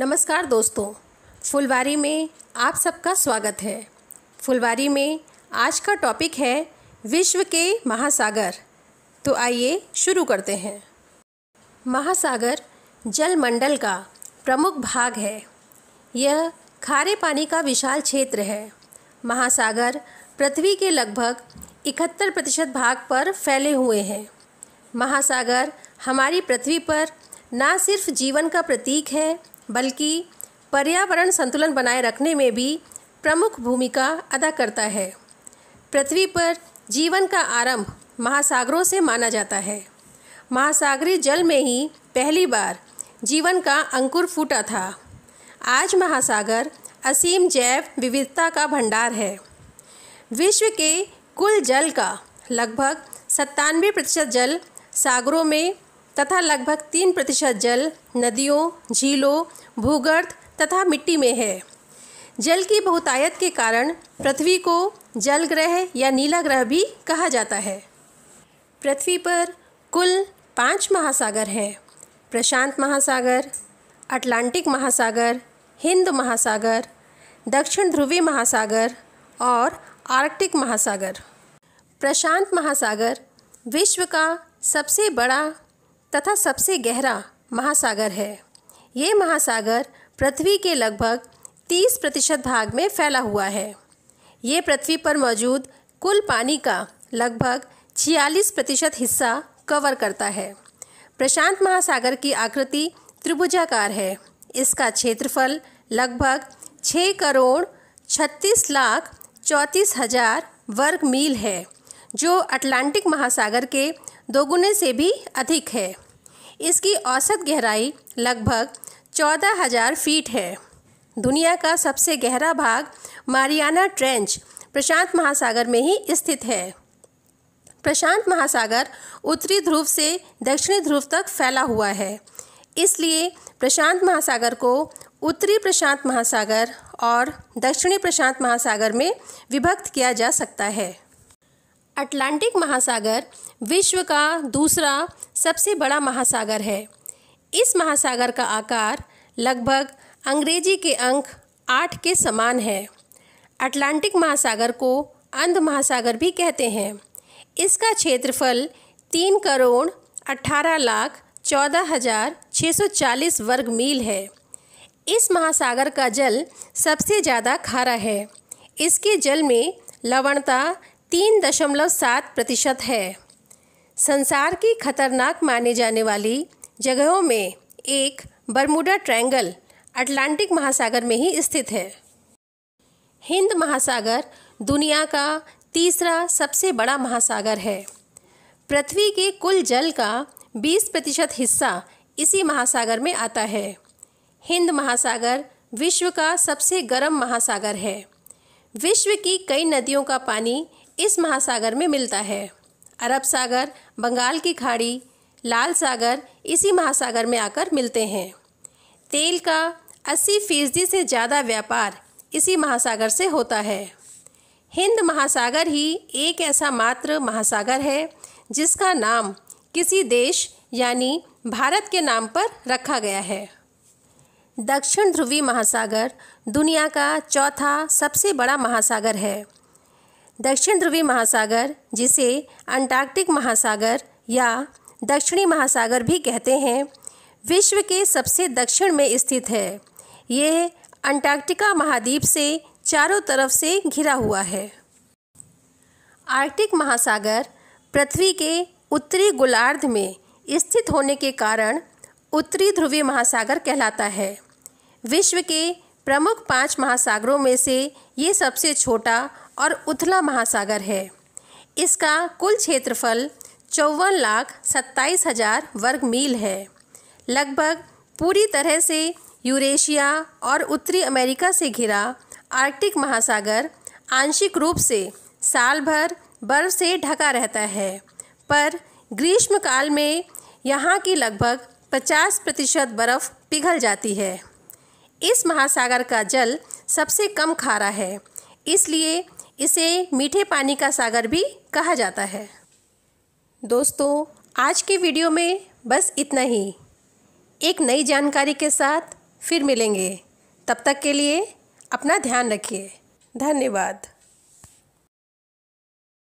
नमस्कार दोस्तों, फुलवारी में आप सबका स्वागत है। फुलवारी में आज का टॉपिक है विश्व के महासागर। तो आइए शुरू करते हैं। महासागर जलमंडल का प्रमुख भाग है। यह खारे पानी का विशाल क्षेत्र है। महासागर पृथ्वी के लगभग 71% भाग पर फैले हुए हैं। महासागर हमारी पृथ्वी पर न सिर्फ जीवन का प्रतीक है बल्कि पर्यावरण संतुलन बनाए रखने में भी प्रमुख भूमिका अदा करता है। पृथ्वी पर जीवन का आरंभ महासागरों से माना जाता है। महासागरीय जल में ही पहली बार जीवन का अंकुर फूटा था। आज महासागर असीम जैव विविधता का भंडार है। विश्व के कुल जल का लगभग 97% जल सागरों में तथा लगभग 3% जल नदियों, झीलों, भूगर्भ तथा मिट्टी में है। जल की बहुतायत के कारण पृथ्वी को जल ग्रह या नीला ग्रह भी कहा जाता है। पृथ्वी पर कुल 5 महासागर हैं: प्रशांत महासागर, अटलांटिक महासागर, हिंद महासागर, दक्षिण ध्रुवीय महासागर और आर्कटिक महासागर। प्रशांत महासागर विश्व का सबसे बड़ा तथा सबसे गहरा महासागर है। ये महासागर पृथ्वी के लगभग 30% भाग में फैला हुआ है। ये पृथ्वी पर मौजूद कुल पानी का लगभग 46% हिस्सा कवर करता है। प्रशांत महासागर की आकृति त्रिभुजाकार है। इसका क्षेत्रफल लगभग 6,36,34,000 वर्ग मील है, जो अटलांटिक महासागर के दोगुने से भी अधिक है। इसकी औसत गहराई लगभग 14,000 फीट है। दुनिया का सबसे गहरा भाग मारियाना ट्रेंच प्रशांत महासागर में ही स्थित है। प्रशांत महासागर उत्तरी ध्रुव से दक्षिणी ध्रुव तक फैला हुआ है। इसलिए प्रशांत महासागर को उत्तरी प्रशांत महासागर और दक्षिणी प्रशांत महासागर में विभक्त किया जा सकता है। अटलांटिक महासागर विश्व का दूसरा सबसे बड़ा महासागर है। इस महासागर का आकार लगभग अंग्रेजी के अंक 8 के समान है। अटलांटिक महासागर को अंध महासागर भी कहते हैं। इसका क्षेत्रफल 3,18,14,640 वर्ग मील है। इस महासागर का जल सबसे ज़्यादा खारा है। इसके जल में लवणता 3.7% है। संसार की खतरनाक माने जाने वाली जगहों में एक बरमूडा ट्रायंगल अटलांटिक महासागर में ही स्थित है। हिंद महासागर दुनिया का तीसरा सबसे बड़ा महासागर है। पृथ्वी के कुल जल का 20% हिस्सा इसी महासागर में आता है। हिंद महासागर विश्व का सबसे गर्म महासागर है। विश्व की कई नदियों का पानी इस महासागर में मिलता है। अरब सागर, बंगाल की खाड़ी, लाल सागर इसी महासागर में आकर मिलते हैं। तेल का 80% से ज़्यादा व्यापार इसी महासागर से होता है। हिंद महासागर ही एक ऐसा मात्र महासागर है जिसका नाम किसी देश यानी भारत के नाम पर रखा गया है। दक्षिण ध्रुवीय महासागर दुनिया का चौथा सबसे बड़ा महासागर है। दक्षिण ध्रुवीय महासागर, जिसे अंटार्कटिक महासागर या दक्षिणी महासागर भी कहते हैं, विश्व के सबसे दक्षिण में स्थित है। यह अंटार्कटिका महाद्वीप से चारों तरफ से घिरा हुआ है। आर्कटिक महासागर पृथ्वी के उत्तरी गोलार्ध में स्थित होने के कारण उत्तरी ध्रुवीय महासागर कहलाता है। विश्व के प्रमुख 5 महासागरों में से ये सबसे छोटा और उथला महासागर है। इसका कुल क्षेत्रफल 54,27,000 वर्ग मील है। लगभग पूरी तरह से यूरेशिया और उत्तरी अमेरिका से घिरा आर्कटिक महासागर आंशिक रूप से साल भर बर्फ से ढका रहता है, पर ग्रीष्मकाल में यहाँ की लगभग 50% बर्फ पिघल जाती है। इस महासागर का जल सबसे कम खारा है, इसलिए इसे मीठे पानी का सागर भी कहा जाता है। दोस्तों, आज के वीडियो में बस इतना ही। एक नई जानकारी के साथ फिर मिलेंगे। तब तक के लिए अपना ध्यान रखिए। धन्यवाद।